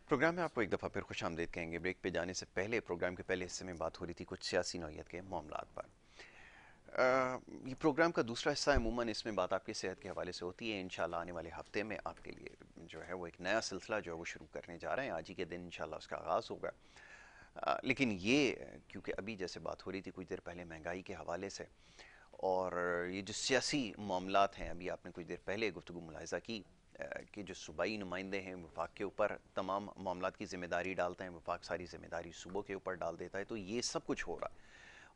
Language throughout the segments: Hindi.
प्रोग्राम में आपको एक दफ़ा फिर खुशामदीद कहेंगे। ब्रेक पे जाने से पहले प्रोग्राम के पहले हिस्से में बात हो रही थी कुछ सियासी नौइयत के मामलात पर। ये प्रोग्राम का दूसरा हिस्सा है। अमूमन इसमें बात आपकी सेहत के हवाले से होती है। इंशाल्लाह आने वाले हफ्ते में आपके लिए जो है वो एक नया सिलसिला जो है वो शुरू करने जा रहे हैं। आज ही के दिन इंशाल्लाह उसका आगाज़ होगा। लेकिन ये क्योंकि अभी जैसे बात हो रही थी कुछ देर पहले महंगाई के हवाले से, और ये जो सियासी मामलात हैं, अभी आपने कुछ देर पहले गुफ्तगू मुलाहिज़ा की कि जो सूबाई नुमाइंदे हैं वफाक के ऊपर तमाम मामलात की ज़िम्मेदारी डालते हैं, वफाक सारी ज़िम्मेदारी सूबों के ऊपर डाल देता है। तो ये सब कुछ हो रहा है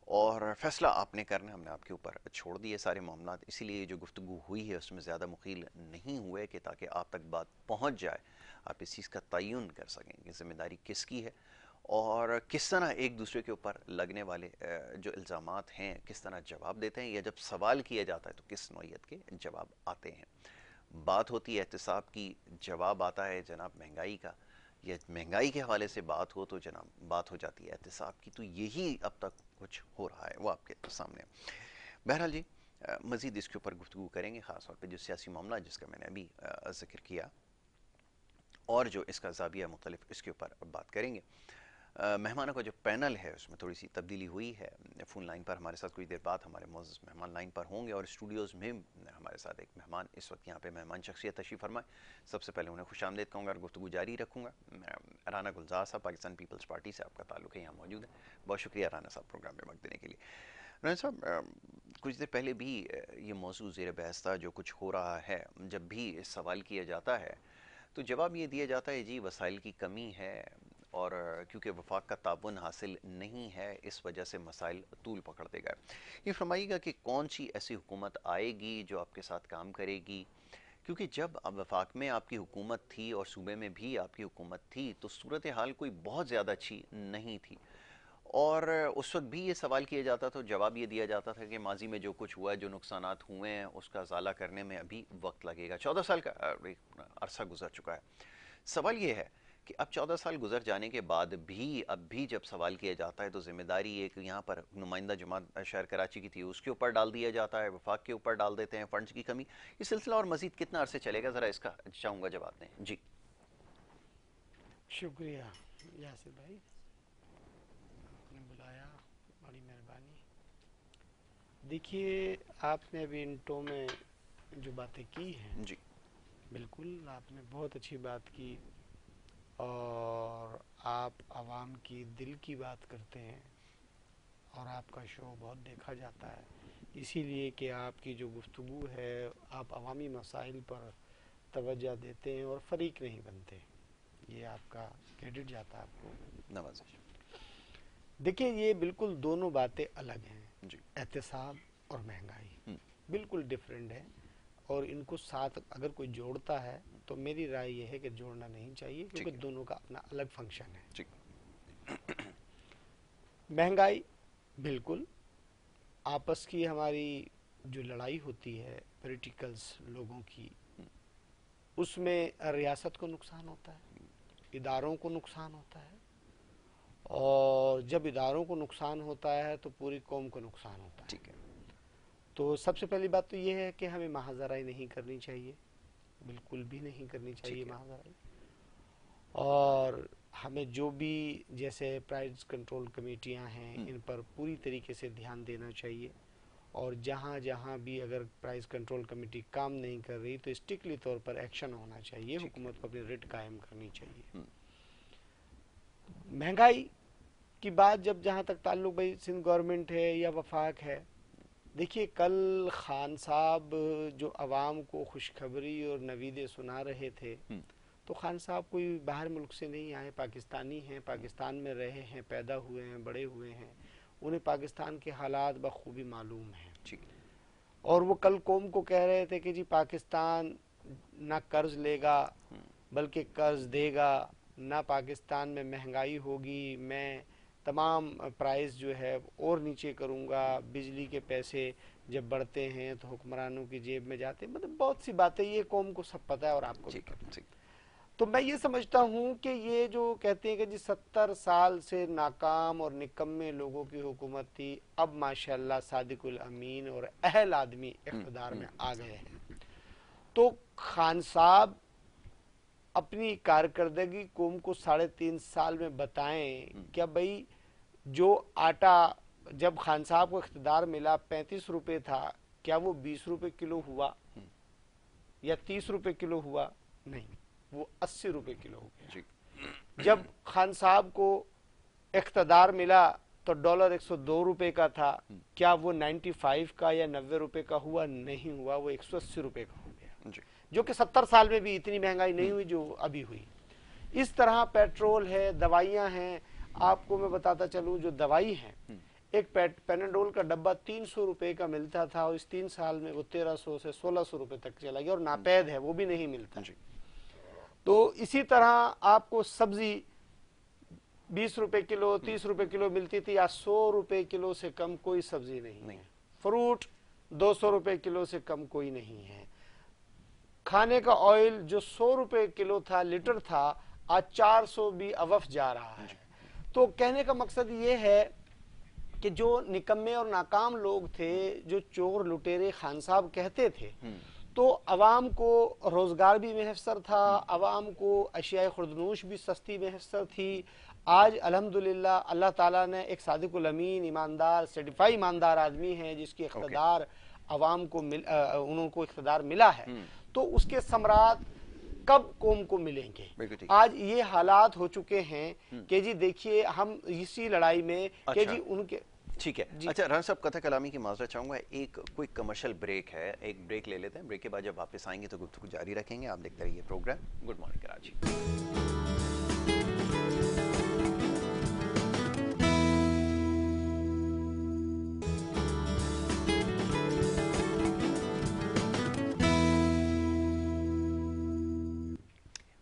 और फ़ैसला आपने करना, हमने आपके ऊपर छोड़ दिए सारे मामलात। इसीलिए जो गुफ्तगू हुई है उसमें ज़्यादा मुखील नहीं हुए कि ताकि आप तक बात पहुँच जाए, आप इस चीज़ का तयन कर सकें कि ज़िम्मेदारी किसकी है और किस तरह एक दूसरे के ऊपर लगने वाले जो इल्ज़ामात हैं किस तरह जवाब देते हैं, या जब सवाल किया जाता है तो किस नौइयत के जवाब आते हैं। बात होती है एहतिसाब की, जवाब आता है जनाब महंगाई का, या महंगाई के हवाले से बात हो तो जनाब बात हो जाती है एहतिसाब की। तो यही अब तक कुछ हो रहा है वो आपके सामने। बहरहाल जी, मज़ीद इसके ऊपर गुफ्तगू करेंगे, ख़ास तौर पर जो सियासी मामला जिसका मैंने अभी जिक्र किया और जो इसका ज़ाविया मुख्तलिफ, इसके ऊपर बात करेंगे। मेहमानों का जो पैनल है उसमें थोड़ी सी तब्दीली हुई है। फ़ोन लाइन पर हमारे साथ कुछ देर बाद हमारे मोअज़्ज़ज़ मेहमान लाइन पर होंगे और स्टूडियोज़ में हमारे साथ एक मेहमान इस वक्त यहाँ पे मेहमान शख्सियत तशरीफ़ फरमाए। सबसे पहले उन्हें खुशामदीद कहूँगा और गुफ्तगू जारी रखूँगा। राना गुलजार साहब, पाकिस्तान पीपल्स पार्टी से आपका ताल्लुक़ है, यहाँ मौजूद है। बहुत शुक्रिया राना साहब प्रोग्राम में वक्त देने के लिए। राना साहब, कुछ देर पहले भी ये मौजूद ज़ेर बहस था, जो कुछ हो रहा है। जब भी सवाल किया जाता है तो जवाब ये दिया जाता है जी वसाइल की कमी है, और क्योंकि वफाक का ताबन हासिल नहीं है इस वजह से मसाइल तूल पकड़ते गए। ये फरमाइएगा कि कौन सी ऐसी हुकूमत आएगी जो आपके साथ काम करेगी, क्योंकि जब अब वफाक में आपकी हुकूमत थी और सूबे में भी आपकी हुकूमत थी तो सूरत हाल कोई बहुत ज़्यादा अच्छी नहीं थी, और उस वक्त भी ये सवाल किया जाता था, जवाब ये दिया जाता था कि माजी में जो कुछ हुआ है, जो नुकसानात हुए हैं उसका अजाला करने में अभी वक्त लगेगा। 14 साल का अरसा गुजर चुका है। सवाल ये है कि अब 14 साल गुजर जाने के बाद भी अब भी जब सवाल किया जाता है तो जिम्मेदारी एक यहाँ पर नुमाइंदा जमात शहर कराची की थी उसके ऊपर डाल दिया जाता है, वफाक के ऊपर डाल देते हैं, फंड्स की कमी। ये सिलसिला और मजीद कितना अरसे चलेगा, ज़रा इसका चाहूँगा जवाब दें जी। शुक्रिया यासिर भाई, आपने बुलाया, बड़ी मेहरबानी। देखिए, आपने अभी इंट्रो में जो बातें की हैं, जी। बिल्कुल आपने बहुत अच्छी बात की। और आप आवाम की दिल की बात करते हैं और आपका शो बहुत देखा जाता है, इसीलिए कि आपकी जो गुफ्तगू है आप अवामी मसाइल पर तवज्जो देते हैं और फरीक नहीं बनते। ये आपका क्रेडिट जाता है आपको। नवाजिश। देखिए, ये बिल्कुल दोनों बातें अलग हैं। जी। एहतिसाब और महंगाई हम्म। बिल्कुल डिफरेंट है, और इनको साथ अगर कोई जोड़ता है तो मेरी राय ये है कि जोड़ना नहीं चाहिए, क्योंकि ठीक है। दोनों का अपना अलग फंक्शन है। जी। महंगाई बिल्कुल आपस की हमारी जो लड़ाई होती है पॉलिटिकल्स लोगों की, उसमें रियासत को नुकसान होता है, इदारों को नुकसान होता है, और जब इदारों को नुकसान होता है तो पूरी कौम को नुकसान होता है। ठीक है। तो सबसे पहली बात तो ये है कि हमें महाजराई नहीं करनी चाहिए, बिल्कुल भी नहीं करनी चाहिए ठीक है। महाजराई। और हमें जो भी जैसे प्राइस कंट्रोल कमेटियां हैं इन पर पूरी तरीके से ध्यान देना चाहिए, और जहाँ जहाँ भी अगर प्राइस कंट्रोल कमेटी काम नहीं कर रही तो स्ट्रिक्टली तौर पर एक्शन होना चाहिए, ठीक है। हुकूमत को अपनी रिट कायम करनी चाहिए। हम्म। महंगाई की बात जब जहाँ तक ताल्लुक भाई सिंध गवर्नमेंट है या वफाक है, देखिए कल खान साहब जो आवाम को खुशखबरी और नवीदे सुना रहे थे, हम्म। तो खान साहब कोई बाहर मुल्क से नहीं आए, पाकिस्तानी हैं, पाकिस्तान में रहे हैं, पैदा हुए हैं, बड़े हुए हैं, उन्हें पाकिस्तान के हालात बखूबी मालूम हैं। ठीक है। और वो कल कौम को कह रहे थे कि जी पाकिस्तान ना कर्ज लेगा हम्म। बल्कि कर्ज देगा, ना पाकिस्तान में महंगाई होगी, मैं तमाम प्राइस जो है और नीचे करूँगा, बिजली के पैसे जब बढ़ते हैं तो हुक्मरानों की जेब में जाते हैं, मतलब बहुत सी बातें ये कौम को सब पता है और आपको भी ठीक है। पता है। ठीक। तो मैं ये समझता हूँ कि ये जो कहते हैं कि जी 70 साल से नाकाम और निकम्मे लोगों की हुकूमत थी, अब माशाल्लाह सादिकुल अमीन और अहल आदमी इक़्तिदार में आ गए हैं। तो खान साहब अपनी कारकर्दगी कौम को 3.5 साल में बताएं क्या भाई, जो आटा जब खान साहब को इख्तिदार मिला 35 रुपए था, क्या वो 20 रुपए किलो हुआ या 30 रुपए किलो हुआ? नहीं, वो 80 रुपए किलो हो गया। जब खान साहब को इख्तिदार मिला तो डॉलर 102 रुपए का था, क्या वो 95 का या 90 रुपए का हुआ? नहीं हुआ, वो 180 रुपए का हो गया, जो कि 70 साल में भी इतनी महंगाई नहीं हुई जो अभी हुई। इस तरह पेट्रोल है, दवाइयां हैं। आपको मैं बताता चलूं, जो दवाई है, एक पेनाडोल का डब्बा 300 रुपए का मिलता था और इस 3 साल में वो 1300 से 1600 रुपए तक चला गया, और नापैद है, वो भी नहीं मिलता। तो इसी तरह आपको सब्जी 20 रुपए किलो, 30 रुपए किलो मिलती थी, या 100 रुपए किलो से कम कोई सब्जी नहीं है। फ्रूट 200 रुपए किलो से कम कोई नहीं है। खाने का ऑयल जो 100 रुपए किलो था, लीटर था, आज 400 भी अवफ जा रहा है। तो कहने का मकसद ये है कि जो निकम्मे और नाकाम लोग थे, जो चोर लुटेरे खान साहब कहते थे, तो अवाम को रोजगार भी मैसर था, अवाम को अशियाए खुर्दनूश भी सस्ती मैसर थी। आज अल्हम्दुलिल्लाह अल्लाह ताला ने एक सादिकुल अमीन, ईमानदार, सर्टिफाई ईमानदार आदमी है जिसकी इख्तिदार अवाम को उनको इख्तिदार मिला है, तो उसके सम्राट कब कौम को मिलेंगे? आज ये हालात हो चुके हैं कि जी देखिए, हम इसी लड़ाई में कि जी उनके ठीक है। अच्छा राना साहब, कथा कलामी की माजरत चाहूंगा, एक कोई कमर्शियल ब्रेक है, एक ब्रेक ले लेते हैं। ब्रेक के बाद जब वापस आएंगे तो गुफ्तगू जारी रखेंगे। आप देखते रहिए programme good morning Karachi.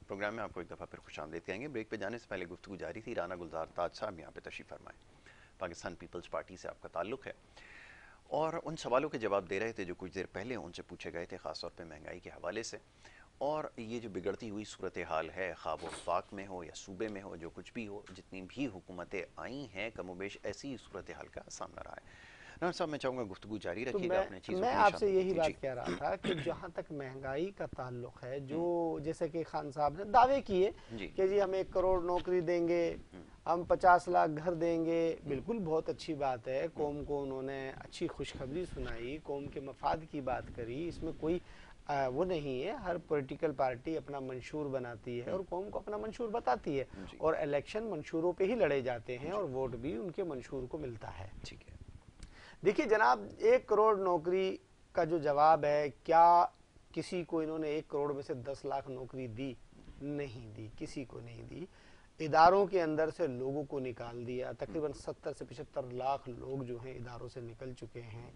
Programme में आपको एक दफ़ा फिर खुशामदीद कहेंगे। ब्रेक पे जाने से पहले गुफ्तगू जारी थी। राना गुलजार ताज साहब यहाँ पे तशरीफ़ फरमाए। पाकिस्तान पीपल्स पार्टी से आपका ताल्लुक़ है और उन सवालों के जवाब दे रहे थे जो कुछ देर पहले उनसे पूछे गए थे, ख़ासतौर पे महंगाई के हवाले से। और ये जो बिगड़ती हुई सूरत हाल है, ख़्वाह वफाक में हो या सूबे में हो, जो कुछ भी हो, जितनी भी हुकूमतें आई हैं, कमोबेश ऐसी ही सूरत हाल का सामना रहा है। राना साहब, मैं चाहूँगा गुफ्तगू जारी रखिएगा। मैं आपसे यही बात कह रहा था कि जहाँ तक महंगाई का ताल्लुक है, जो जैसे कि खान साहब ने दावे किए कि जी हम 1 करोड़ नौकरी देंगे, हम 50 लाख घर देंगे, बिल्कुल बहुत अच्छी बात है। कौम को उन्होंने अच्छी खुशखबरी सुनाई, कौम के मफाद की बात करी, इसमें कोई वो नहीं है। हर पॉलिटिकल पार्टी अपना मंशूर बनाती है और कौम को अपना मंशूर बताती है, और इलेक्शन मंशूरों पे ही लड़े जाते हैं और वोट भी उनके मंशूर को मिलता है। ठीक है। देखिए जनाब, 1 करोड़ नौकरी का जो जवाब है, क्या किसी को इन्होंने 1 करोड़ में से 10 लाख नौकरी दी? नहीं दी, किसी को नहीं दी। इदारों के अंदर से लोगों को निकाल दिया। तकरीबन 70 से 75 लाख लोग जो हैं इदारों से निकल चुके हैं।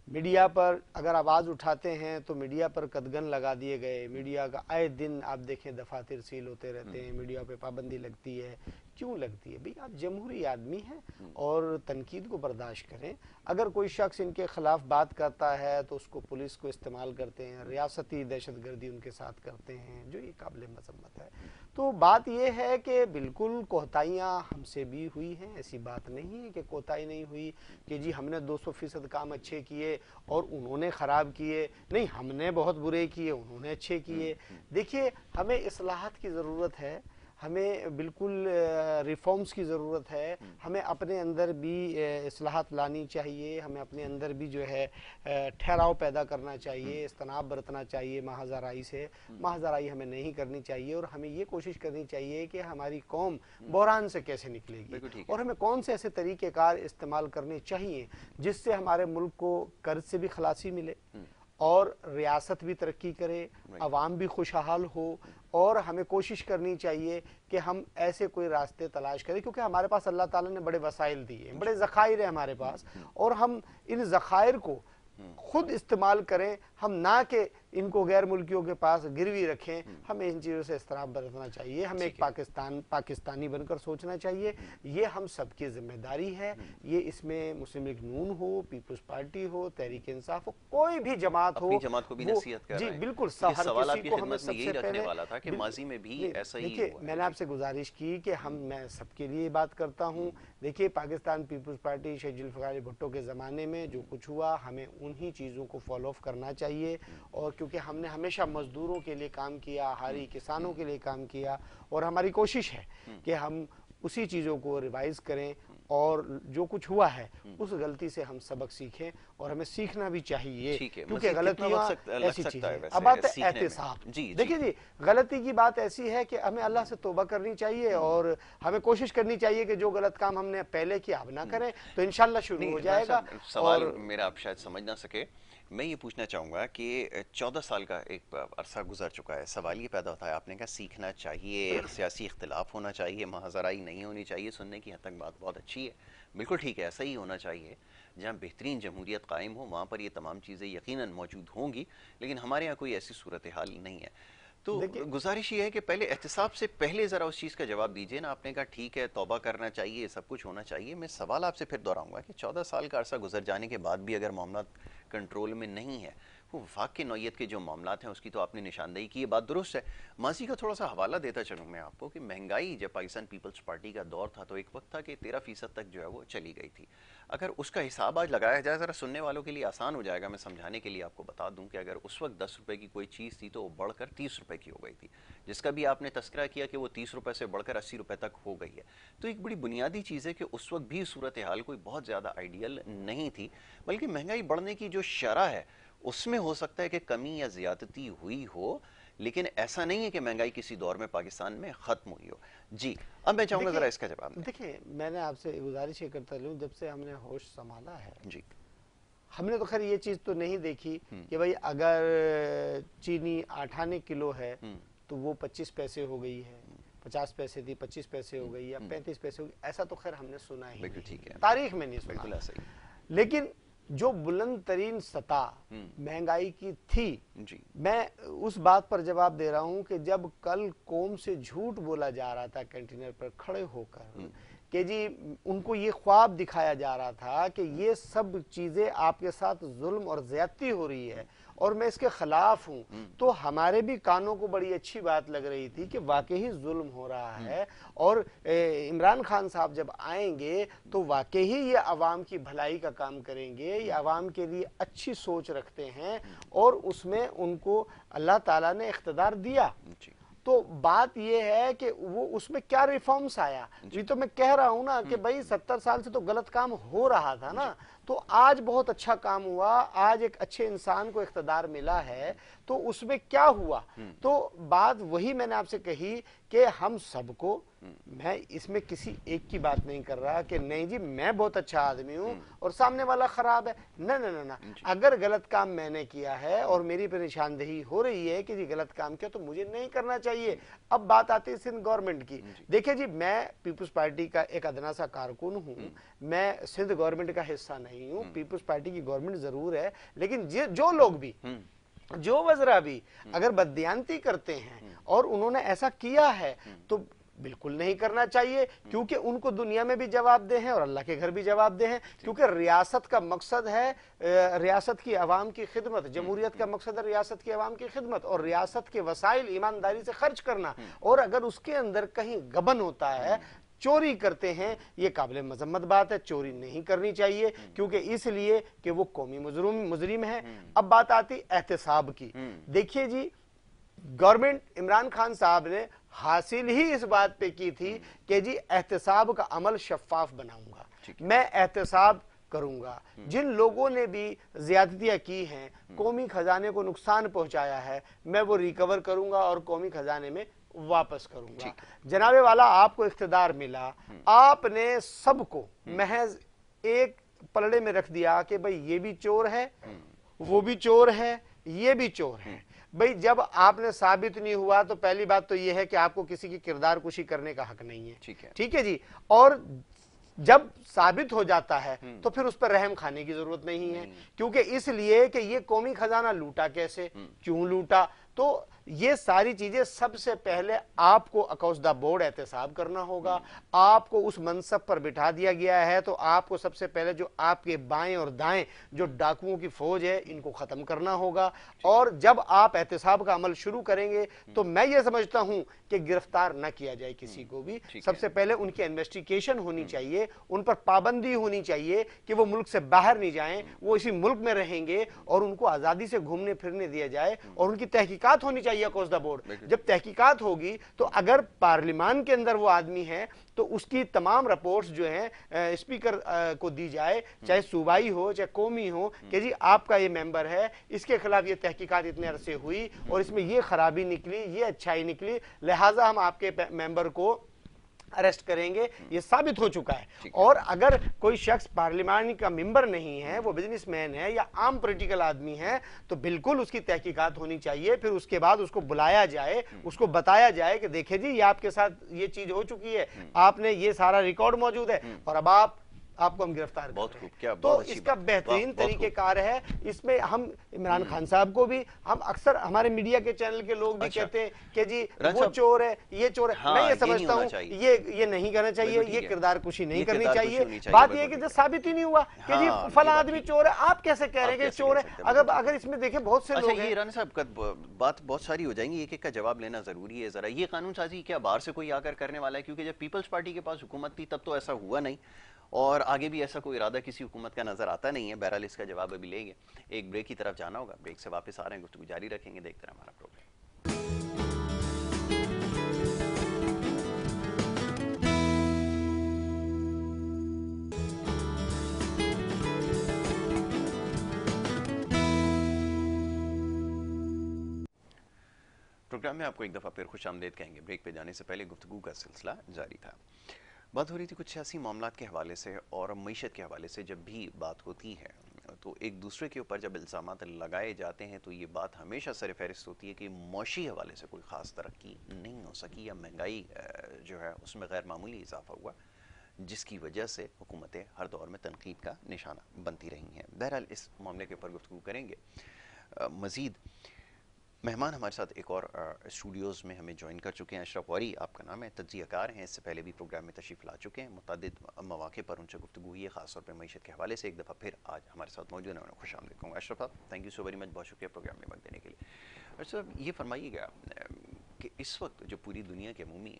मीडिया पर अगर आवाज़ उठाते हैं तो मीडिया पर कदगन लगा दिए गए। मीडिया का आए दिन आप देखें दफातर सील होते रहते हैं, मीडिया पे पाबंदी लगती है। क्यों लगती है भाई? आप जमहूरी आदमी हैं और तनकीद को बर्दाश्त करें। अगर कोई शख्स इनके खिलाफ बात करता है तो उसको पुलिस को इस्तेमाल करते हैं, रियासती दहशतगर्दी उनके साथ करते हैं, जो ये काबिल मजम्मत है। तो बात यह है कि बिल्कुल कोताहियाँ हमसे भी हुई हैं, ऐसी बात नहीं है कि कोताही नहीं हुई कि जी हमने 200% काम अच्छे किए और उन्होंने ख़राब किए। नहीं, हमने बहुत बुरे किए, उन्होंने अच्छे किए। देखिए, हमें इस्लाहात की ज़रूरत है, हमें बिल्कुल रिफॉर्म्स की ज़रूरत है। हमें अपने अंदर भी इस्लाहात लानी चाहिए, हमें अपने अंदर भी जो है ठहराव पैदा करना चाहिए, इज्तनाब बरतना चाहिए महाज़राई से। महाज़राई हमें नहीं करनी चाहिए और हमें ये कोशिश करनी चाहिए कि हमारी कौम बहरान से कैसे निकलेगी और हमें कौन से ऐसे तरीक़ेकार इस्तेमाल करने चाहिए जिससे हमारे मुल्क को कर्ज से भी खलासी मिले और रियासत भी तरक्की करे, अवाम भी खुशहाल हो। और हमें कोशिश करनी चाहिए कि हम ऐसे कोई रास्ते तलाश करें, क्योंकि हमारे पास अल्लाह ताला ने बड़े वसाइल दिए हैं, बड़े ज़खायर हैं हमारे पास, और हम इन ज़खायर को खुद इस्तेमाल करें। हम ना कि इनको गैर मुल्कियों के पास गिरवी रखें। हमें इन चीज़ों से इस्तेराब बरतना चाहिए। हमें एक पाकिस्तानी बनकर सोचना चाहिए। ये हम सबकी जिम्मेदारी है। ये इसमें मुस्लिम लीग नून हो, पीपल्स पार्टी हो, तहरीक इंसाफ हो, कोई भी जमात हो, जमात को भी नसीहत कर जी बिल्कुल सवाल आपकी खिदमत में यही रखने वाला था कि माजी में भी ऐसा ही देखिए, मैंने आपसे गुजारिश की कि मैं सबके लिए बात करता हूँ। देखिए, पाकिस्तान पीपल्स पार्टी शेख जुल्फ़िकार अली भुट्टो के ज़माने में जो कुछ हुआ, हमें उन्हीं चीज़ों को फॉलो अप करना चाहिए। और क्योंकि हमने हमेशा मजदूरों के लिए काम किया, हारी किसानों के लिए काम किया, और हमारी कोशिश है कि हम उसी चीज़ों को रिवाइज करें और जो कुछ हुआ है उस गलती से हम सबक सीखें, और हमें सीखना भी चाहिए क्योंकि गलतियां ऐसी चीज है। अब बात है एहतिसाब। देखिए जी, गलती की बात ऐसी है कि हमें अल्लाह से तौबा करनी चाहिए और हमें कोशिश करनी चाहिए कि जो गलत काम हमने पहले किया अब ना करें, तो इंशाल्लाह शुरू हो जाएगा। सवाल मेरा आप शायद समझ ना सके, मैं ये पूछना चाहूँगा कि 14 साल का एक अरसा गुजर चुका है, सवाल ये पैदा होता है, आपने कहा सीखना चाहिए, सियासी इख्तिलाफ होना चाहिए, महाजराई नहीं होनी चाहिए, सुनने की हद तक बात बहुत अच्छी है, बिल्कुल ठीक है, ऐसा ही होना चाहिए। जहाँ बेहतरीन जमहूरियत कायम हो वहाँ पर ये तमाम चीज़ें यकीनन मौजूद होंगी, लेकिन हमारे यहाँ कोई ऐसी सूरत हाल नहीं है। तो गुजारिश ये है कि पहले एहतिसाब से पहले ज़रा उस चीज़ का जवाब दीजिए ना। आपने कहा ठीक है, तौबा करना चाहिए, सब कुछ होना चाहिए। मैं सवाल आपसे फिर दोहराऊंगा कि 14 साल का अरसा गुजर जाने के बाद भी अगर मामला कंट्रोल में नहीं है, वो वफाक की नौयत के जो मामलात हैं उसकी तो आपने निशानदेही की, ये बात दुरुस्त है। माजी का थोड़ा सा हवाला देता चलूँ मैं आपको कि महंगाई जब पाकिस्तान पीपल्स पार्टी का दौर था तो एक वक्त था कि 13% तक जो है वो चली गई थी। अगर उसका हिसाब आज लगाया जाए, ज़रा सुनने वालों के लिए आसान हो जाएगा, मैं समझाने के लिए आपको बता दूं कि अगर उस वक्त 10 रुपये की कोई चीज़ थी तो वो बढ़कर 30 रुपये की हो गई थी, जिसका भी आपने तस्करा किया कि वो 30 रुपये से बढ़कर 80 रुपये तक हो गई है। तो एक बड़ी बुनियादी चीज़ है कि उस वक्त भी सूरत हाल कोई बहुत ज़्यादा आइडियल नहीं थी, बल्कि महंगाई बढ़ने की जो शरह है उसमें हो सकता है कि कमी या ज़्यादती हुई हो, लेकिन ऐसा नहीं है कि महंगाई किसी दौर में पाकिस्तान में ख़त्म हुई हो। जी, अब मैं चाहूँगा ज़रा इसका जवाब दें। देखिए, मैंने आपसे गुजारिश ये करता हूँ, जब से हमने होश संभाला है जी, हमने तो खैर ये चीज़ तो नहीं देखी कि भाई अगर चीनी 8 आने किलो है तो वो 25 पैसे हो गई है, 50 पैसे थी 25 पैसे हो गई या 35 पैसे हो गई, ऐसा तो खैर हमने सुना ही नहीं, ठीक है, तारीख में नहीं सुना। ऐसा ही। लेकिन जो बुलंद तरीन सतह महंगाई की थी, मैं उस बात पर जवाब दे रहा हूं कि जब कल कौम से झूठ बोला जा रहा था कैंटीनर पर खड़े होकर कि जी उनको ये ख्वाब दिखाया जा रहा था कि ये सब चीजें आपके साथ जुल्म और ज्यादती हो रही है और मैं इसके खिलाफ हूं, तो हमारे भी कानों को बड़ी अच्छी बात लग रही थी कि वाकई जुल्म हो रहा है। और इमरान खान साहब जब आएंगे तो वाकई ये अवाम की भलाई का काम करेंगे, ये अवाम के लिए अच्छी सोच रखते हैं और उसमें उनको अल्लाह ताला ने इख्तिदार दिया। तो बात यह है कि वो उसमें क्या रिफॉर्म्स आया, ये तो मैं कह रहा हूं ना कि भाई 70 साल से तो गलत काम हो रहा था ना, तो आज बहुत अच्छा काम हुआ, आज एक अच्छे इंसान को इख्तिदार मिला है, तो उसमें क्या हुआ। तो बात वही मैंने आपसे कही कि हम सबको, मैं इसमें किसी एक की बात नहीं कर रहा कि नहीं जी मैं बहुत अच्छा आदमी हूं और सामने वाला खराब है, ना ना ना ना, अगर गलत काम मैंने किया है और मेरी पर निशानदेही हो रही है कि जी गलत काम किया तो मुझे नहीं करना चाहिए। अब बात आती है सिंध गवर्नमेंट की। देखिए जी, मैं पीपल्स पार्टी का एक अदना सा कारकुन हूं, मैं सिंध गवर्नमेंट का हिस्सा नहीं हूं, पीपल्स पार्टी की गवर्नमेंट जरूर है, लेकिन जो लोग भी, जो वज़रा भी अगर बददियानती करते हैं और उन्होंने ऐसा किया है तो बिल्कुल नहीं करना चाहिए, क्योंकि उनको दुनिया में भी जवाबदेह हैं और अल्लाह के घर भी जवाबदेह हैं। क्योंकि रियासत का मकसद है रियासत की आवाम की खिदमत, जमहूरियत का मकसद है रियासत की आवाम की खिदमत और रियासत के वसाइल ईमानदारी से खर्च करना। और अगर उसके अंदर कहीं गबन होता है, चोरी करते हैं, ये काबिल मजम्मत बात है, चोरी नहीं करनी चाहिए, क्योंकि इसलिए कि वो कौमी मुजरिम है। अब बात आती एहतिसाब की। देखिए जी, गवर्नमेंट इमरान खान साहब ने हासिल ही इस बात पे की थी कि जी एहतिसाब का अमल शफाफ बनाऊंगा, मैं एहतिसाब करूंगा, जिन लोगों ने भी ज्यादतियां की हैं, कौमी खजाने को नुकसान पहुंचाया है, मैं वो रिकवर करूंगा और कौमी खजाने में वापस करूंगा। जनाबे वाला आपको इख्तिदार मिला, आपने सबको महज एक पलड़े में रख दिया कि भाई ये भी चोर है, वो भी चोर है, ये भी चोर है। भाई जब आपने साबित नहीं हुआ तो पहली बात तो यह है कि आपको किसी की किरदार कुशी करने का हक नहीं है। ठीक है जी। और जब साबित हो जाता है तो फिर उस पर रहम खाने की जरूरत नहीं है, क्योंकि इसलिए कि ये कौमी खजाना लूटा कैसे, क्यों लूटा, तो तो ये सारी चीजें सबसे पहले आपको अकॉस द बोर्ड एहतसाब करना होगा। आपको उस मनसब पर बिठा दिया गया है तो आपको सबसे पहले जो आपके बाएं और दाएं जो डाकुओं की फौज है इनको खत्म करना होगा। और जब आप एहतसाब का अमल शुरू करेंगे तो मैं ये समझता हूं कि गिरफ्तार न किया जाए किसी को भी। सबसे पहले उनकी इन्वेस्टिगेशन होनी चाहिए, उन पर पाबंदी होनी चाहिए कि वो मुल्क से बाहर नहीं जाएं, वो इसी मुल्क में रहेंगे और उनको आजादी से घूमने फिरने दिया जाए और उनकी तहकीकात होनी चाहिए अक्रॉस द बोर्ड। जब तहकीकात होगी तो अगर पार्लियामान के अंदर वो आदमी है तो उसकी तमाम रिपोर्ट्स जो हैं स्पीकर को दी जाए, चाहे सूबाई हो चाहे कौमी हो, कि जी आपका ये मेंबर है, इसके खिलाफ ये तहकीकात इतने अरसे हुई और इसमें ये खराबी निकली, ये अच्छाई निकली, लिहाजा हम आपके मेंबर को अरेस्ट करेंगे, ये साबित हो चुका है। और अगर कोई शख्स पार्लियामानी का मेंबर नहीं है, वो बिजनेसमैन है या आम पॉलिटिकल आदमी है, तो बिल्कुल उसकी तहकीकात होनी चाहिए। फिर उसके बाद उसको बुलाया जाए, उसको बताया जाए कि देखे जी ये आपके साथ ये चीज हो चुकी है, आपने ये सारा रिकॉर्ड मौजूद है और अब आपको हम गिरफ्तार बहुत खूब, क्या तो इसका बेहतरीन तरीकेकार है। इसमें हम इमरान खान साहब को भी, हम अक्सर हमारे मीडिया के चैनल के लोग भी कहते हैं कि जी वो चोर है, ये चोर है। हाँ, मैं ये समझता हूँ ये नहीं करना चाहिए, ये किरदार कुशी नहीं करनी चाहिए। बात ये कि जब साबित ही नहीं हुआ कि जी फला आदमी चोर है, आप कैसे कह रहे हैं कि चोर है? अगर इसमें देखें बहुत से लोग हैं। राना साहब बात बहुत सारी हो जाएंगी, एक एक का जवाब लेना जरूरी है। जरा ये कानून साजी क्या बाहर से कोई आकर करने वाला है? क्योंकि जब पीपल्स पार्टी के पास हुकूमत थी तब तो ऐसा हुआ नहीं और आगे भी ऐसा कोई इरादा किसी हुकूमत का नजर आता नहीं है। बहरहाल इसका जवाब अभी लेंगे, एक ब्रेक की तरफ जाना होगा, ब्रेक से वापस आ रहे हैं, गुफ्तगू जारी रखेंगे, देखते रहे हमारा प्रोग्राम। प्रोग्राम में आपको एक दफ़ा फिर खुश आमदेद कहेंगे। ब्रेक पे जाने से पहले गुफ्तगू का सिलसिला जारी था। बात हो रही थी कुछ सियासी मामलात के हवाले से और मईशत के हवाले से। जब भी बात होती है तो एक दूसरे के ऊपर जब इल्ज़ामात लगाए जाते हैं तो ये बात हमेशा सर फहरिस्त होती है कि मौशी हवाले से कोई ख़ास तरक्की नहीं हो सकी या महंगाई जो है उसमें गैर मामूली इजाफा हुआ, जिसकी वजह से हुकूमतें हर दौर में तनकीद का निशाना बनती रही हैं। बहरहाल इस मामले के ऊपर गुफ्तगू करेंगे। मज़ीद मेहमान हमारे साथ एक और स्टूडियोज़ में हमें ज्वाइन कर चुके हैं। अशरफ गौरी आपका नाम है, तज्ज़ियाकार हैं, इससे पहले भी प्रोग्राम में तशरीफ़ ला चुके हैं, मुतअद्दिद मौक़े पर उनसे गुफ्तगू हुई है, ख़ासतौर पर मईशत के हवाले से। एक दफ़ा फिर आज हमारे साथ मौजूद है, उन्हें खुश आमदीद कहूँगा। अशरफ साहब, thank you so very much, बहुत शुक्रिया प्रोग्राम में वक्त देने के लिए। अशरफ, ये फरमाइएगा कि इस वक्त जो पूरी दुनिया की अमूमी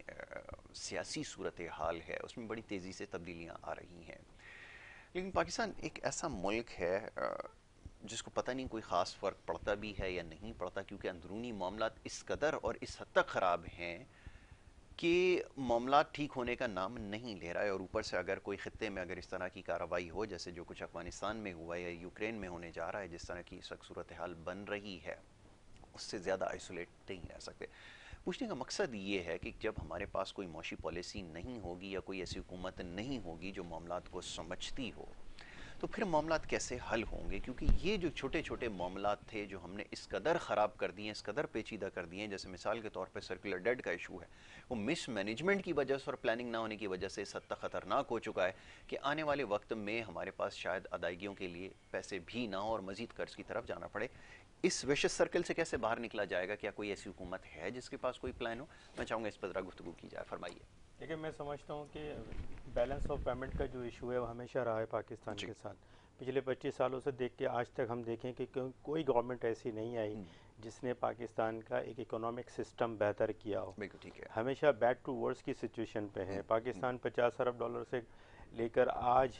सियासी सूरत हाल है उसमें बड़ी तेज़ी से तब्दीलियाँ आ रही हैं, लेकिन पाकिस्तान एक ऐसा मुल्क है जिसको पता नहीं कोई ख़ास फ़र्क पड़ता भी है या नहीं पड़ता, क्योंकि अंदरूनी मामलात इस कदर और इस हद तक ख़राब हैं कि मामलात ठीक होने का नाम नहीं ले रहा है। और ऊपर से अगर कोई ख़ित्ते में अगर इस तरह की कार्रवाई हो, जैसे जो कुछ अफ़गानिस्तान में हुआ या यूक्रेन में होने जा रहा है, जिस तरह की इस वक्त सूरत हाल बन रही है, उससे ज़्यादा आइसोलेट नहीं रह सकते। पूछने का मकसद ये है कि जब हमारे पास कोई मौशी पॉलिसी नहीं होगी या कोई ऐसी हुकूमत नहीं होगी जो मामलात को समझती हो, तो फिर मामलात कैसे हल होंगे? क्योंकि ये जो छोटे छोटे मामलात थे जो हमने इस कदर ख़राब कर दिए, इस कदर पेचीदा कर दिए हैं, जैसे मिसाल के तौर पे सर्कुलर डेट का इशू है, वो मिस मैनेजमेंट की वजह से और प्लानिंग ना होने की वजह से इस हद तक ख़तरनाक हो चुका है कि आने वाले वक्त में हमारे पास शायद अदायगियों के लिए पैसे भी ना हो और मज़ीद कर्ज की तरफ जाना पड़े। इस विशेष सर्कल से कैसे बाहर निकला जाएगा? क्या कोई ऐसी हुकूमत है जिसके पास कोई प्लान हो? मैं चाहूँगा इस पर ज़रा गुफ्तगू की जाए, फरमाइए। देखिए, मैं समझता हूँ कि बैलेंस ऑफ पेमेंट का जो इशू है वो हमेशा रहा है पाकिस्तान के साथ। पिछले 25 सालों से देख के आज तक हम देखें कि कोई गवर्नमेंट ऐसी नहीं आई जिसने पाकिस्तान का एक इकोनॉमिक सिस्टम बेहतर किया हो। ठीक है। हमेशा बैड टू वर्स की सिचुएशन पे है। पाकिस्तान 50 अरब डॉलर से लेकर आज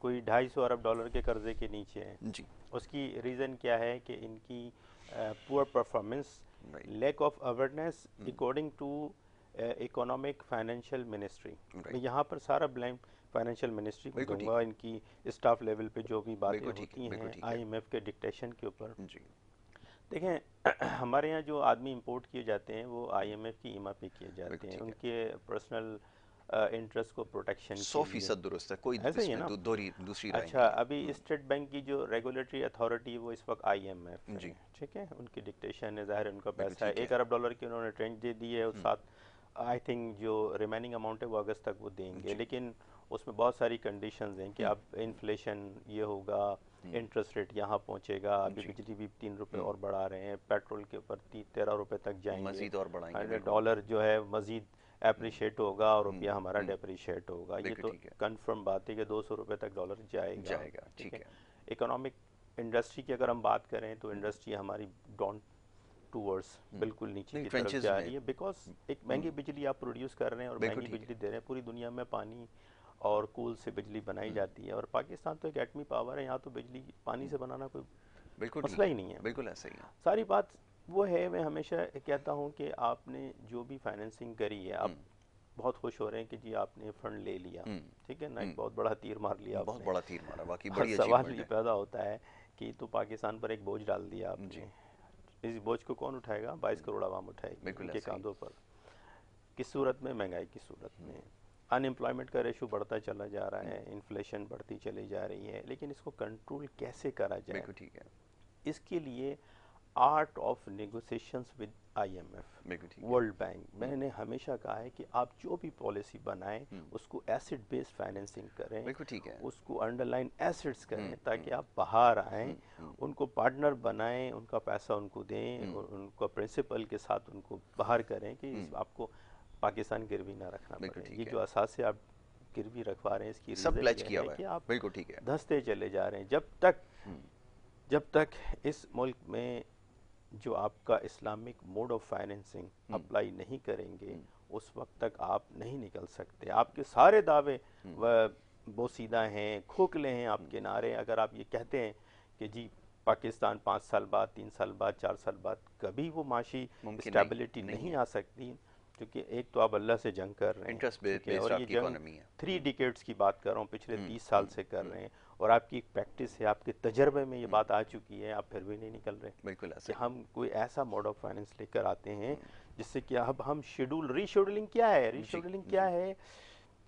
कोई 250 अरब डॉलर के कर्जे के नीचे है जी। उसकी रीज़न क्या है कि इनकी poor performance, lack of awareness according to economic financial ministry. मैं यहाँ पर सारा ब्लेम फाइनेंशियल मिनिस्ट्री को दूंगा, इनकी स्टाफ लेवल पे जो भी बातें होती हैं IMF के डिक्टेशन के ऊपर। देखें, हमारे यहाँ जो आदमी इंपोर्ट किए जाते हैं वो IMF की ईमा पे किए जाते हैं, उनके पर्सनल इंटरेस्ट को प्रोटेक्शन 100% दुरुस्त है, कोई ऐसा ही है ना। दूसरी राय अच्छा, अभी स्टेट बैंक की जो रेगुलेटरी अथॉरिटी वो इस वक्त IMF है, ठीक है, उनकी डिक्टेशन है, ज़ाहिर उनका पैसा है। 1 अरब डॉलर की उन्होंने ट्रेंच दे दी है और साथ आई थिंक जो रिमेनिंग अमाउंट है वो अगस्त तक वो देंगे, लेकिन उसमें बहुत सारी कंडीशंस हैं कि अब इन्फ्लेशन ये होगा, इंटरेस्ट रेट यहाँ पहुँचेगा, अभी बिजली भी 3 रुपए और बढ़ा रहे हैं, पेट्रोल के ऊपर 13 रुपए तक जाएंगे, मजीद और बढ़ाएंगे, डॉलर जो है मजीद एप्रिशिएट होगा और रुपया हमारा डेप्रिशिएट होगा। ये तो कंफर्म बात है कि 200 रुपए तक डॉलर जाएगा। ठीक है। इकोनॉमिक इंडस्ट्री की अगर हम बात करें तो इंडस्ट्री हमारी डाउन टूवर्ड्स बिल्कुल नीचे की तरफ जा रही है, बिकॉज एक महंगी बिजली आप प्रोड्यूस कर रहे हैं और महंगी बिजली दे रहे हैं। पूरी दुनिया में पानी और कोल से बिजली बनाई जाती है और पाकिस्तान तो एक एटमी पावर है, यहाँ तो बिजली पानी से बनाना कोई बिल्कुल मसला ही नहीं है। बिल्कुल ऐसा ही है। सारी बात वो है, मैं हमेशा कहता हूँ कि आपने जो भी फाइनेंसिंग करी है, आप बहुत खुश हो रहे हैं कि जी आपने फंड ले लिया, ठीक है ना, एक बहुत बड़ा तीर मार लिया, बहुत बड़ा तीर मारा, बाकी बड़ी सवाल ये पैदा होता है कि तो पाकिस्तान पर एक बोझ डाल दिया आपने, इस बोझ को कौन उठाएगा? 22 करोड़ आवाम उठाएगी उनके कांधों पर। किस सूरत में? महंगाई की सूरत में। अनएम्प्लॉयमेंट का रेशो बढ़ता चला जा रहा है, इन्फ्लेशन बढ़ती चली जा रही है, लेकिन इसको कंट्रोल कैसे करा जाए? बिल्कुल ठीक है। इसके लिए art of negotiations with IMF, world bank, मैंने हमेशा कहा है कि आप जो भी पॉलिसी बनाएं उसको एसेट बेस्ड फाइनेंसिंग करें, बिल्कुल ठीक है, उसको अंडरलाइन एसेट्स करें ताकि आप बाहर आएं, उनको पार्टनर बनाएं, उनका पैसा उनको दें और उनको प्रिंसिपल के साथ उनको बाहर करें कि आपको पाकिस्तान गिरवी ना रखना पड़े। ये जो असास से आप गिरवी रखवा रहे हैं इसकी सब प्लेज किया हुआ है कि आप बिल्कुल ठीक है धंसते चले जा रहे हैं। जब तक इस मुल्क में जो आपका Islamic mode of financing apply नहीं करेंगे उस वक्त तक आप नहीं निकल सकते। आपके सारे दावे बोसीदा हैं, खोखले हैं आपके नारे। अगर आप ये कहते हैं कि जी पाकिस्तान 5 साल बाद, 3 साल बाद, 4 साल बाद कभी वो माशी स्टेबिलिटी नहीं आ सकती, क्योंकि एक तो आप अल्लाह से जंग कर रहे हैं, इंटरेस्ट बेस्ड और ये जंग 3 डिकेड्स की बात कर रहा हूँ, पिछले 30 साल से कर रहे हैं, और आपकी एक प्रैक्टिस है, आपके तजर्बे में ये बात आ चुकी है, आप फिर भी नहीं निकल रहे। बिल्कुल कि हम कोई ऐसा मोड ऑफ फाइनेंस लेकर आते हैं जिससे कि अब हम रीशेड्यूलिंग क्या है? रीशेड्यूलिंग क्या है?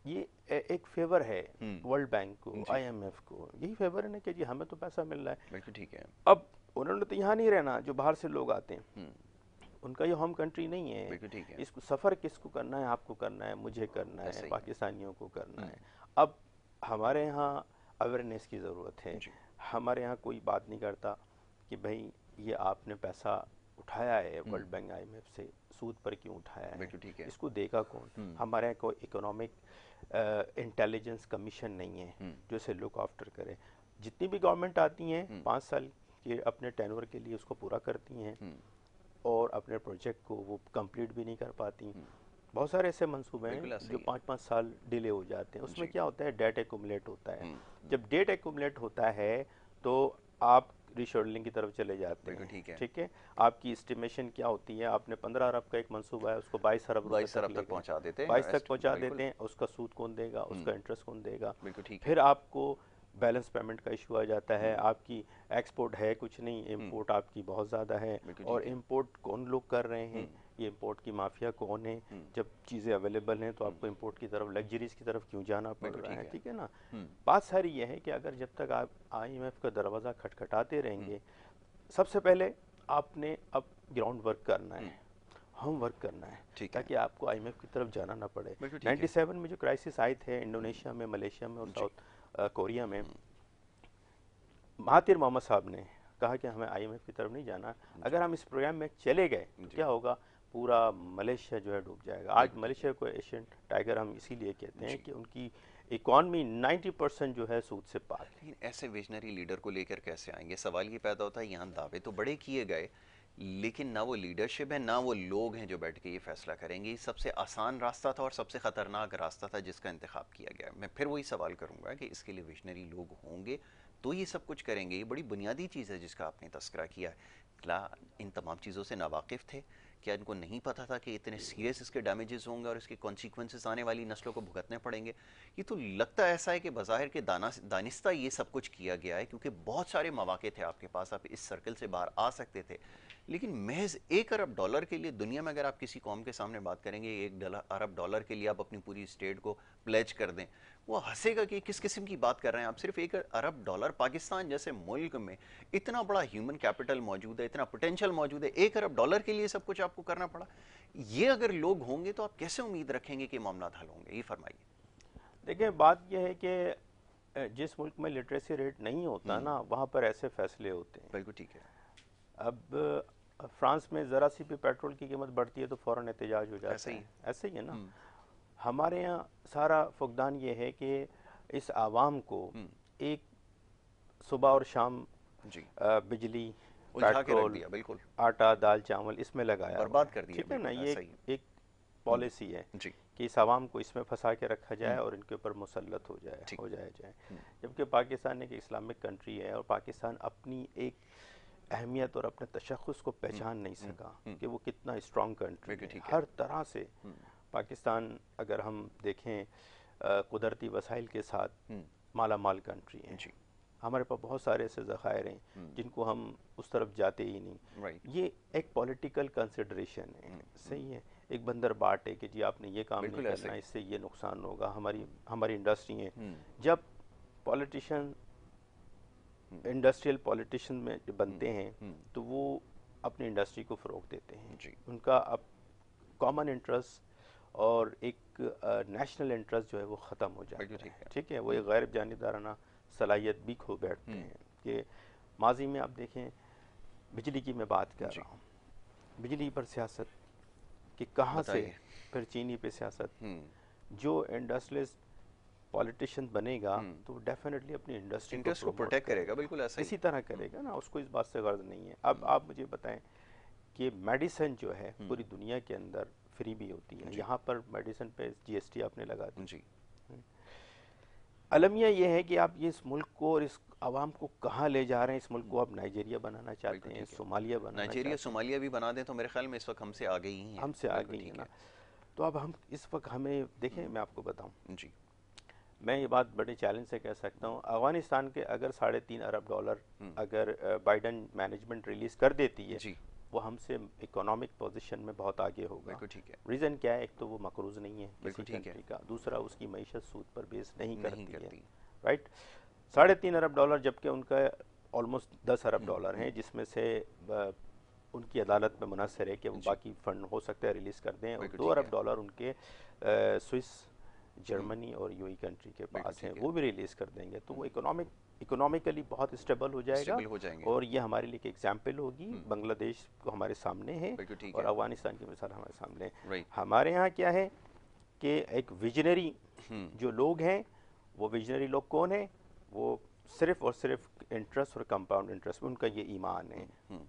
ये एक फेवर है वर्ल्ड बैंक को, IMF को, यही फेवर है ना कि जी हमें तो पैसा मिल रहा है। बिल्कुल ठीक है। अब उन्होंने तो यहाँ नहीं रहना, जो बाहर से लोग आते हैं उनका ये होम कंट्री नहीं है। बिल्कुल ठीक है। इसको सफ़र किसको करना है? आपको करना है, मुझे करना है, पाकिस्तानियों को करना है। अब हमारे यहाँ अवेयरनेस की ज़रूरत है। हमारे यहाँ कोई बात नहीं करता कि भाई ये आपने पैसा उठाया है वर्ल्ड बैंक IMF से, सूद पर क्यों उठाया है, इसको देगा कौन? हमारे यहाँ कोई इकोनॉमिक इंटेलिजेंस कमीशन नहीं है जो इसे लुक आफ्टर करे। जितनी भी गवर्नमेंट आती हैं 5 साल के अपने टेन्योर के लिए उसको पूरा करती हैं और अपने प्रोजेक्ट को वो कंप्लीट भी नहीं कर पाती। बहुत सारे ऐसे मंसूबे हैं जो 5-5 साल डिले हो जाते हैं। उसमें क्या होता है? डेट एक्यूमुलेट होता है। जब डेट एक्यूमुलेट होता है तो आप रीशेड्यूलिंग की तरफ चले जाते हैं। ठीक है। आपकी एस्टिमेशन क्या होती है? आपने 15 अरब का एक मंसूबा है, उसको 22 अरब तक पहुंचा देते हैं, 22 तक पहुंचा देते हैं। उसका सूद कौन देगा? उसका इंटरेस्ट कौन देगा? फिर आपको बैलेंस पेमेंट का इशू आ जाता है। आपकी एक्सपोर्ट है कुछ नहीं, इंपोर्ट आपकी बहुत ज़्यादा है, और इंपोर्ट कौन लोग कर रहे हैं? ये इंपोर्ट की माफिया कौन है? जब चीज़ें अवेलेबल हैं तो आपको इंपोर्ट की तरफ, लग्जरीज की तरफ क्यों जाना पड़ रहा है? ठीक है ना। बात सारी ये है कि अगर जब तक आप IMF का दरवाज़ा खटखटाते रहेंगे, सबसे पहले आपने अब ग्राउंड वर्क करना है, होम वर्क करना है, ताकि आपको IMF की तरफ जाना ना पड़े। 97 में जो क्राइसिस आए थे इंडोनेशिया में, मलेशिया में और साउथ कोरिया में, महातिर मोहम्मद साहब ने कहा कि हमें IMF की तरफ नहीं जाना। अगर हम इस प्रोग्राम में चले गए तो क्या होगा? पूरा मलेशिया जो है डूब जाएगा। आज मलेशिया को एशियन टाइगर हम इसीलिए कहते हैं कि उनकी इकॉनमी 90% जो है सूद से पार। लेकिन ऐसे विजनरी लीडर को लेकर कैसे आएंगे? सवाल ये पैदा होता है, यहाँ दावे तो बड़े किए गए, लेकिन ना वो लीडरशिप है, ना वो लोग हैं जो बैठ के ये फैसला करेंगे। ये सबसे आसान रास्ता था और सबसे ख़तरनाक रास्ता था जिसका इंतखाब किया गया। मैं फिर वही सवाल करूँगा कि इसके लिए विजनरी लोग होंगे तो ये सब कुछ करेंगे। ये बड़ी बुनियादी चीज़ है जिसका आपने तस्करा किया है। क्या इन तमाम चीज़ों से नावाकिफ़ थे? क्या इनको नहीं पता था कि इतने सीरियस इसके डैमेजेस होंगे और इसके कॉन्सिक्वेंसेस आने वाली नस्लों को भुगतने पड़ेंगे? ये तो लगता ऐसा है कि बज़ाहिर के दानिस्ता ये सब कुछ किया गया है, क्योंकि बहुत सारे मौके थे आपके पास, आप इस सर्कल से बाहर आ सकते थे। लेकिन महज $1 अरब के लिए दुनिया में अगर आप किसी कौम के सामने बात करेंगे, $1 अरब के लिए आप अपनी पूरी स्टेट को प्लेज कर दें, वो हंसेगा कि किस किस्म की बात कर रहे हैं आप। सिर्फ $1 अरब, पाकिस्तान जैसे मुल्क में इतना बड़ा ह्यूमन कैपिटल मौजूद है, इतना पोटेंशियल मौजूद है, $1 अरब के लिए सब कुछ आपको करना पड़ा। ये अगर लोग होंगे तो आप कैसे उम्मीद रखेंगे कि मामला हल होंगे? ये फरमाइए। देखिए, बात यह है कि जिस मुल्क में लिटरेसी रेट नहीं होता ना, वहाँ पर ऐसे फैसले होते हैं। बिल्कुल ठीक है। अब फ्रांस में ज़रा सी भी पेट्रोल की कीमत बढ़ती है तो फ़ौरन एहतजाज हो जाता है। ऐसे ही है ना। हमारे यहाँ सारा फुकदान ये है कि इस आवाम को एक सुबह और शाम बिजली, पेट्रोल, बिल्कुल आटा, दाल, चावल इसमें लगाया, बर्बाद कर दिया। ठीक है ना। ये एक पॉलिसी है कि इस आवाम को इसमें फंसा के रखा जाए और इनके ऊपर मुसल्लत हो जाए। जबकि पाकिस्तान एक इस्लामिक कंट्री है और पाकिस्तान अपनी एक अहमियत और अपने तशख़्ख़ुस को पहचान नहीं सका कि वो कितना स्ट्रॉन्ग कंट्री है। हर तरह से पाकिस्तान, अगर हम देखें, कुदरती वसाइल के साथ माला माल कंट्री है। हमारे पास बहुत सारे ऐसे ज़खायर हैं जिनको हम उस तरफ जाते ही नहीं। ये एक पॉलिटिकल कंसिडरेशन है, सही है। एक बंदर बाट है कि जी आपने ये काम नहीं करना, इससे ये नुकसान होगा। हमारी इंडस्ट्री है। जब पॉलिटिशियन इंडस्ट्रियल पॉलिटिशियन में जो बनते हैं तो वो अपनी इंडस्ट्री को फ़रोग देते हैं। उनका अब कॉमन इंटरेस्ट और एक नेशनल इंटरेस्ट जो है वो ख़त्म हो जाता है, ठीक है। वो एक गैर जानिबदाराना सलाहियत भी खो बैठते हैं कि माजी में आप देखें, बिजली की मैं बात कर रहा हूँ, बिजली पर सियासत कि कहाँ से, फिर चीनी पे सियासत। जो इंडस्ट्रियलिस्ट पॉलिटिशियन बनेगा तो डेफिनेटली अपनी इंडस्ट्री को प्रोटेक्ट करेगा, बिल्कुल ऐसा इसी तरह करेगा ना, उसको इस बात से गर्ज नहीं है। अब आप मुझे बताएं कि मेडिसिन जो है पूरी दुनिया के अंदर फ्री भी होती है, यहाँ पर मेडिसिन पे GST आपने लगा दी। अलमिया ये है कि आप ये इस मुल्क को और इस आवाम को कहाँ ले जा रहे हैं। इस मुल्क को आप नाइजीरिया बनाना चाहते हैं, सोमालिया बनाना चाहते हैं। नाइजीरिया, सोमालिया भी बना दें तो मेरे ख्याल में इस वक्त हमसे आगे ही हैं। हमसे आगे ही है ना। तो अब हम इस वक्त हमें देखें, मैं आपको बताऊं जी, मैं ये बात बड़े चैलेंज से कह सकता हूँ, अफगानिस्तान के अगर $3.5 अरब अगर बाइडन मैनेजमेंट रिलीज कर देती है जी, वो हमसे इकोनॉमिक पोजीशन में बहुत आगे होगा। ठीक है। रीज़न क्या है? एक तो वो मकरूज नहीं है किसी कंट्री का, दूसरा उसकी मईशत सूद पर बेस नहीं करती है, राइट। $3.5 अरब जबकि उनका ऑलमोस्ट $10 अरब हैं, जिसमें से उनकी अदालत में मुनसर है कि वो बाकी फंड हो सकता है रिलीज़ कर दें, और $2 अरब उनके स्विस, जर्मनी और यूएई कंट्री के पास हैं, वो भी रिलीज़ कर देंगे। तो वो इकोनॉमिकली बहुत स्टेबल हो जाएगा और ये हमारे लिए एक एग्जाम्पल होगी। बांग्लादेश को हमारे सामने है और अफगानिस्तान की मिसाल हमारे सामने है। हमारे यहाँ क्या है कि एक विजनरी जो लोग हैं, वो विजनरी लोग कौन है? वो सिर्फ और सिर्फ इंटरेस्ट और कंपाउंड इंटरेस्ट, उनका ये ईमान है।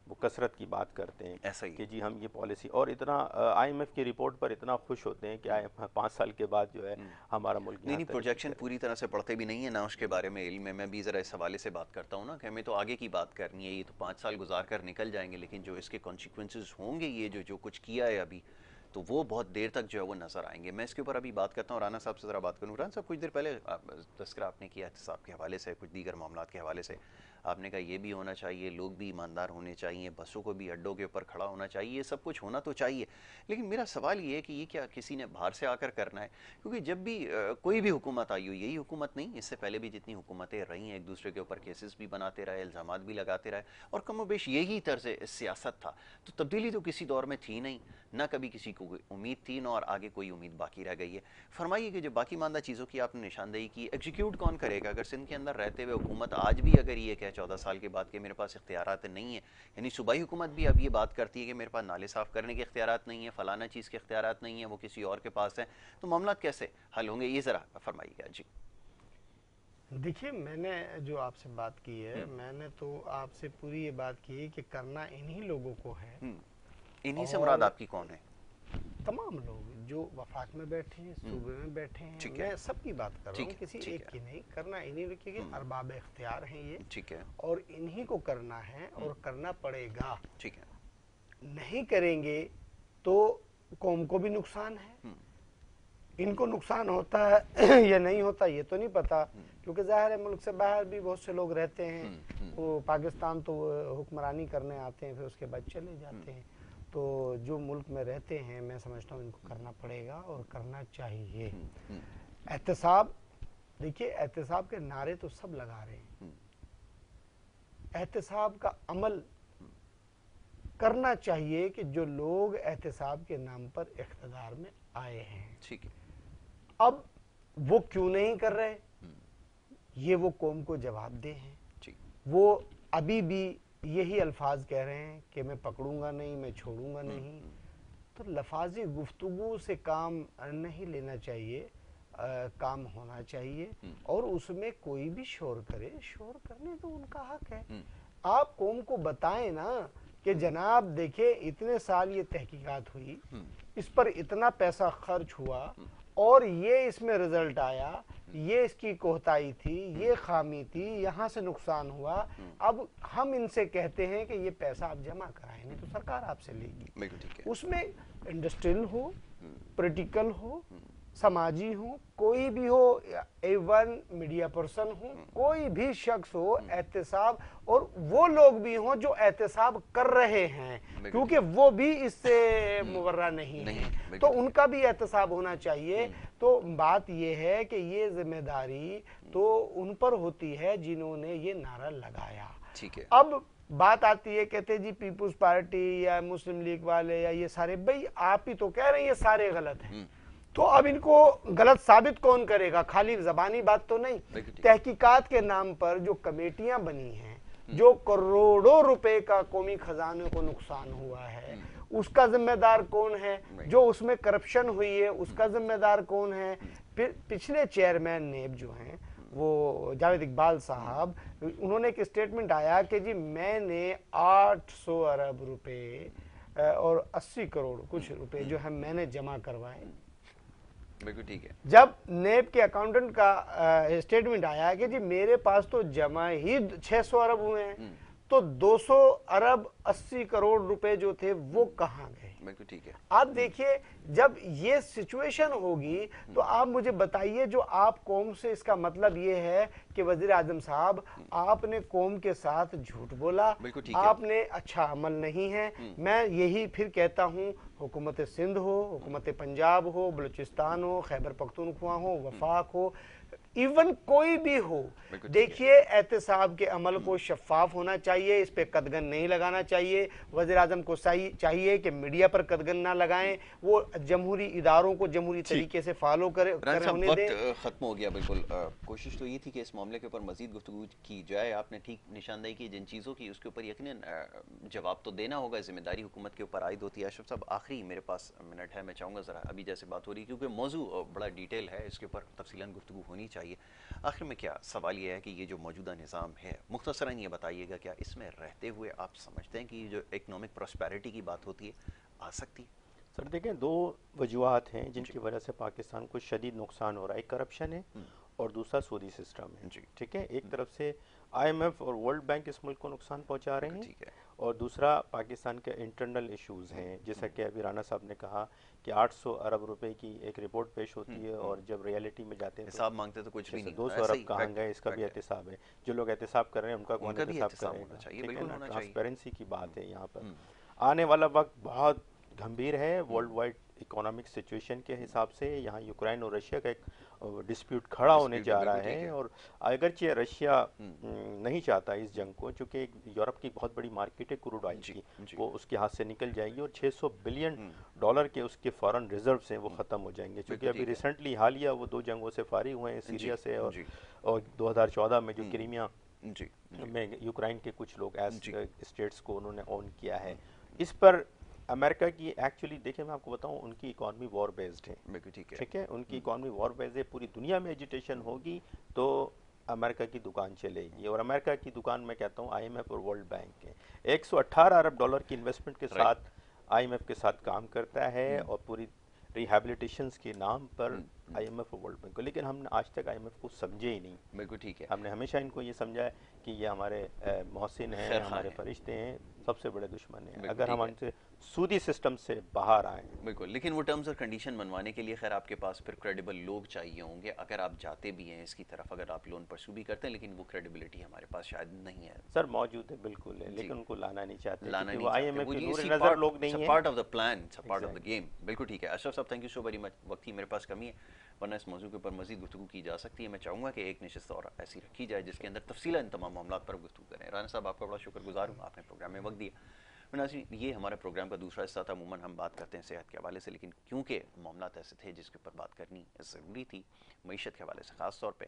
वो कसरत की बात करते हैं ऐसा ही कि जी हम ये पॉलिसी, और इतना IMF की रिपोर्ट पर इतना खुश होते हैं कि 5 साल के बाद जो है हमारा मुल्क नहीं प्रोजेक्शन पूरी तरह से पढ़ते भी नहीं है ना उसके बारे में इल्म है। मैं भी ज़रा इस हवाले से बात करता हूँ ना कि हमें तो आगे की बात करनी है। ये तो 5 साल गुजार कर निकल जाएंगे, लेकिन जो इसके कॉन्सिक्वेंसेज होंगे, ये जो कुछ किया है अभी, तो वो बहुत देर तक जो है वो नज़र आएंगे। मैं इसके ऊपर अभी बात करता हूँ, राना साहब से ज़रा बात करूँ। राना साहब, कुछ देर पहले तस्करा आपने किया एहतसाब के हवाले से, कुछ दीगर मामलात के हवाले से। आपने कहा ये भी होना चाहिए, लोग भी ईमानदार होने चाहिए, बसों को भी अड्डों के ऊपर खड़ा होना चाहिए, ये सब कुछ होना तो चाहिए। लेकिन मेरा सवाल ये है कि ये क्या किसी ने बाहर से आकर करना है? क्योंकि जब भी कोई भी हुकूमत आई हुई, यही हुकूमत नहीं, इससे पहले भी जितनी हुकूमतें रही हैं, एक दूसरे के ऊपर केसेस भी बनाते रहे, इल्ज़ामात भी लगाते रहे, और कमोबेश यही तर्ज सियासत था। तो तब्दीली तो किसी दौर में थी नहीं, ना कभी किसी को उम्मीद थी, ना और आगे कोई उम्मीद बाकी रह गई है। फरमाइए कि जो बाकी मानदा चीज़ों की आपने निशानदेही की, एग्जीक्यूट कौन करेगा? अगर सिंध के अंदर रहते हुए हुकूमत आज भी अगर ये कहे 14 साल के बाद कि मेरे पास इख्तियारात नहीं है, यानी सूबाई हुकूमत भी अब ये बात करती है कि मेरे पास नाले साफ़ करने के इख्तियारात नहीं है, फलाना चीज़ के इख्तियारात नहीं है, वो किसी और के पास है, तो मामला कैसे हल होंगे? ये ज़रा फरमाइएगा जी। देखिए, मैंने जो आपसे बात की है, मैंने तो आपसे पूरी ये बात की है कि करना इन्हीं लोगों को है। इन्हीं से मुराद आपकी कौन है? तमाम लोग जो वफाक में बैठे हैं, सूबे में बैठे हैं, मैं सबकी बात कर रहा हूँ, किसी एक की नहीं। करना इन्हीं के अरबाब इख्तियार हैं ये, ठीक है, और इन्हीं को करना है और करना पड़ेगा, ठीक है। नहीं करेंगे तो कौम को भी नुकसान है। इनको नुकसान होता है या नहीं होता ये तो नहीं पता, क्योंकि जाहिर है मुल्क से बाहर भी बहुत से लोग रहते हैं, वो पाकिस्तान तो हुक्मरानी करने आते हैं, फिर उसके बाद चले जाते हैं। तो जो मुल्क में रहते हैं, मैं समझता हूँ इनको करना पड़ेगा और करना चाहिए। एहतसाब, देखिए एहतसाब के नारे तो सब लगा रहे हैं, एहतसाब का अमल करना चाहिए कि जो लोग एहतसाब के नाम पर इख्तिदार में आए हैं, ठीक है, अब वो क्यों नहीं कर रहे? ये वो कौम को जवाबदेह हैं। जी। वो अभी भी यही अल्फाज कह रहे हैं कि मैं पकड़ूंगा नहीं, मैं छोड़ूंगा नहीं। तो लफाजी गुफ्तगू से काम नहीं लेना चाहिए, काम होना चाहिए, और उसमें कोई भी शोर करे, शोर करने तो उनका हक है। आप कौम को बताएं ना कि जनाब देखिए इतने साल ये तहकीकात हुई, इस पर इतना पैसा खर्च हुआ और ये इसमें रिजल्ट आया, ये इसकी कोताही थी, ये खामी थी, यहाँ से नुकसान हुआ। अब हम इनसे कहते हैं कि ये पैसा आप जमा कराएं, नहीं तो सरकार आपसे लेगी। उसमें इंडस्ट्रियल हो, पॉलिटिकल हो, समाजी हो, कोई भी हो, एवन मीडिया पर्सन हो, कोई भी शख्स हो, एहतसाब, और वो लोग भी हों जो एहतसाब कर रहे हैं, क्योंकि वो भी इससे मुबर्रा नहीं है, तो उनका भी एहतसाब होना चाहिए। तो बात ये है कि ये जिम्मेदारी तो उन पर होती है जिन्होंने ये नारा लगाया। ठीक है। अब बात आती है, कहते जी पीपुल्स पार्टी या मुस्लिम लीग वाले या ये सारे, भाई आप ही तो कह रहे हैं ये सारे गलत हैं, तो अब इनको गलत साबित कौन करेगा? खाली जबानी बात तो नहीं। तहकीकात के नाम पर जो कमेटियां बनी हैं, जो करोड़ों रुपए का कौमी खजाने को नुकसान हुआ है, उसका जिम्मेदार कौन है? जो उसमें करप्शन हुई है उसका जिम्मेदार कौन है? फिर पिछले चेयरमैन नेब जो हैं, वो जावेद इकबाल साहब, उन्होंने एक स्टेटमेंट आया कि जी मैंने 800 अरब रुपए और 80 करोड़ कुछ रुपए जो है मैंने जमा करवाए। बिल्कुल ठीक है। जब नेब के अकाउंटेंट का स्टेटमेंट आया कि जी मेरे पास तो जमा ही 600 अरब हुए हैं, तो 200 अरब 80 करोड़ रुपए जो थे वो कहाँ गए? बिल्कुल ठीक है। आप देखिए, जब ये सिचुएशन होगी तो आप मुझे बताइए, जो आप कौम से, इसका मतलब ये है कि वजीर आजम साहब आपने कौम के साथ झूठ बोला, आपने अच्छा अमल नहीं है। मैं यही फिर कहता हूँ, हुकूमत सिंध हो, हुकूमत पंजाब हो, बलूचिस्तान हो, खैबर पख्तूनख्वा हो, वफाक हो, इवन कोई भी हो, देखिए एहतसाब के अमल को शफाफ होना चाहिए, इस पे कदगन नहीं लगाना चाहिए। वज़ीर आज़म को चाहिए कि मीडिया पर कदगन ना लगाएं, वो जमहूरी इदारों को जमहूरी तरीके से फॉलो करे होने दें। खत्म हो गया बिल्कुल। कोशिश तो ये थी कि इस मामले के ऊपर मजीद गुफ्तगू की जाए। आपने ठीक निशानदेही की जिन चीज़ों की, उसके ऊपर यकीनन जवाब तो देना होगा, जिम्मेदारी हुकूमत के ऊपर आयद होती है। अशरफ साहब, आखिरी मेरे पास मिनट है, मैं चाहूँगा ज़रा अभी जैसे बात हो रही, क्योंकि मौजू बड़ा डिटेल है, इसके ऊपर तफसीलन गुफ्तगू होनी चाहिए। आखिर में क्या सवाल ये है कि ये जो मौजूदा निज़ाम है, मुख्तसरन ये बताइएगा, क्या इसमें रहते हुए आप समझते हैं कि ये जो इकनॉमिक प्रॉस्पेरिटी की बात होती है आ सकती? सर देखें, दो वजूहत हैं जिनकी वजह से पाकिस्तान को शदीद नुकसान हो रहा है। एक करप्शन है और दूसरा सूदी सिस्टम है। ठीक है, एक तरफ से IMF और वर्ल्ड बैंक इस मुल्क को नुकसान पहुंचा रहे हैं, और दूसरा पाकिस्तान के इंटरनल इश्यूज हैं। जैसा कि अभी राना साहब ने कहा कि 800 अरब रुपए की एक रिपोर्ट पेश होती है, और जब रियलिटी में जाते हैं हिसाब मांगते तो कुछ भी नहीं, 200 अरब कहाँ गए, इसका भी एहतसाब है। जो लोग एहतसाब कर रहे हैं उनका कौन एहतसाब करेगा? ट्रांसपेरेंसी की बात है यहाँ पर। आने वाला वक्त बहुत गंभीर है वर्ल्ड वाइड इकोनॉमिक सिचुएशन के हिसाब से। यहाँ यूक्रेन और रशिया का एक डिस्प्यूट खड़ा होने जा रहा है, और अगरचे रशिया नहीं चाहता इस जंग को, चूँकि यूरोप की बहुत बड़ी मार्केट है क्रूड ऑयल की, वो उसके हाथ से निकल जाएगी, और 600 बिलियन डॉलर के उसके फॉरेन रिजर्व्स हैं वो ख़त्म हो जाएंगे। क्योंकि अभी रिसेंटली हालिया वो 2 जंगों से फारिग हुए हैं, सीरिया से, और 2014 में जो क्रीमिया में यूक्रेन के कुछ लोग एज स्टेट्स को उन्होंने ओन किया है। इस पर अमेरिका की एक्चुअली देखिए, मैं आपको बताऊं, उनकी इकॉनमी वॉर बेस्ड है। ठीक है, उनकी इकॉनमी वॉर बेस्ड है। पूरी दुनिया में एजिटेशन होगी तो अमेरिका की दुकान चलेगी, और अमेरिका की दुकान मैं कहता हूं IMF और वर्ल्ड बैंक है। 118 अरब डॉलर की इन्वेस्टमेंट के साथ IMF के साथ काम करता है, और पूरी रिहेबिलिटेशंस के नाम पर IMF और वर्ल्ड बैंक को, लेकिन हमने आज तक IMF को समझे ही नहीं। बिल्कुल ठीक है। हमने हमेशा इनको ये समझा है कि ये हमारे मोहसिन हैं, हमारे फरिश्ते हैं, सबसे बड़े दुश्मन हैं, अगर हम उनसे सूदी सिस्टम से बाहर आए। बिल्कुल, लेकिन वो टर्म्स और कंडीशन बनवाने के लिए खैर आपके पास फिर क्रेडिबल लोग चाहिए होंगे, अगर आप जाते भी हैं इसकी तरफ, अगर आप लोन परस्यू भी करते हैं, लेकिन वो क्रेडिबिलिटी हमारे पास शायद नहीं है। सर मौजूद है, बिल्कुल है, लेकिन उनको लाना नहीं चाहते, वो IMF के नूर नजर लोग नहीं है। Part of the plan, part of the game. बिल्कुल ठीक है। अशरफ साहब, thank you so very much. वक्त की मेरे पास कमी है, वरना इस मौजू के ऊपर मजीद गुफ्तगू की जा सकती है। मैं चाहूँगा कि एक नशिस्त और ऐसी रखी जाए जिसके अंदर तफसीलन तमाम मामला पर गुफ्तगू करें। राना साहब, आपका बड़ा शुक्रगुजार हूँ, आपने प्रोग्राम में वक्त दिया। ये हमारे प्रोग्राम का दूसरा हिस्सा था। अमूमन हम बात करते हैं सेहत के हवाले से, लेकिन क्योंकि मामला ऐसे थे जिसके ऊपर बात करनी ज़रूरी थी, मईशत के हवाले से ख़ास तौर पे,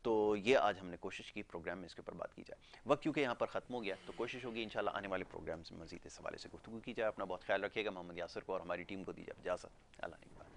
तो ये आज हमने कोशिश की प्रोग्राम में इसके ऊपर बात की जाए। वक्त क्योंकि यहाँ पर ख़त्म हो गया, तो कोशिश होगी इंशाल्लाह आने वाले प्रोग्राम में मज़ीद इस हवाले से गुफ्तगू की जाए। अपना बहुत ख्याल रखिएगा। मोहम्मद यासर को और हमारी टीम को दीजिए इजाज़त। अल्लाह ने